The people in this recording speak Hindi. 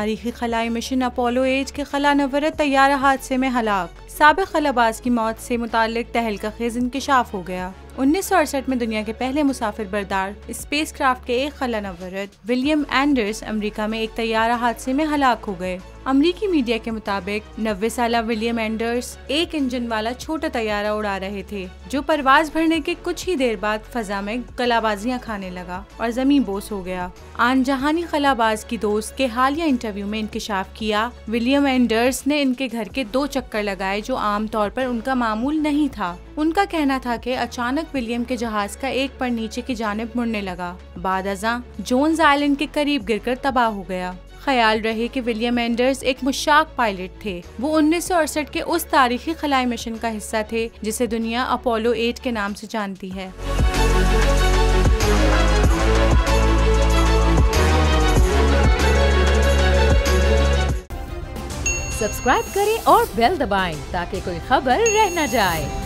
तारीखी खलाई मिशन अपोलो 8 के खला नवरत तैयारा हादसे में हलाक। साबिक खलाबाज की मौत से मुताल्लिक तहलका खेज इंकशाफ हो गया। 1968 में दुनिया के पहले मुसाफिर बरदार स्पेस क्राफ्ट के एक खला नवरत विलियम एंडर्स अमेरिका में एक तैयारा हादसे में हलाक हो गए। अमरीकी मीडिया के मुताबिक 90 साला विलियम एंडर्स एक इंजन वाला छोटा तैयारा उड़ा रहे थे, जो परवाज भरने के कुछ ही देर बाद फजा में कलाबाजियां खाने लगा और जमीन बोस हो गया। आन जहानी खलाबाज की दोस्त के हालिया इंटरव्यू में इंकशाफ किया, विलियम एंडर्स ने इनके घर के 2 चक्कर लगाए जो आम तौर पर उनका मामूल नहीं था। उनका कहना था कि अचानक विलियम के जहाज का एक पर नीचे की जानिब मुड़ने लगा। बाद अज़ां जोन्स आइलैंड के करीब गिरकर तबाह हो गया। ख्याल रहे कि विलियम एंडर्स एक मुशाक पायलट थे। वो 1968 के उस तारीखी खलाई मिशन का हिस्सा थे जिसे दुनिया अपोलो 8 के नाम से जानती है। सब्सक्राइब करें और बेल दबाएं ताकि कोई खबर रह न जाए।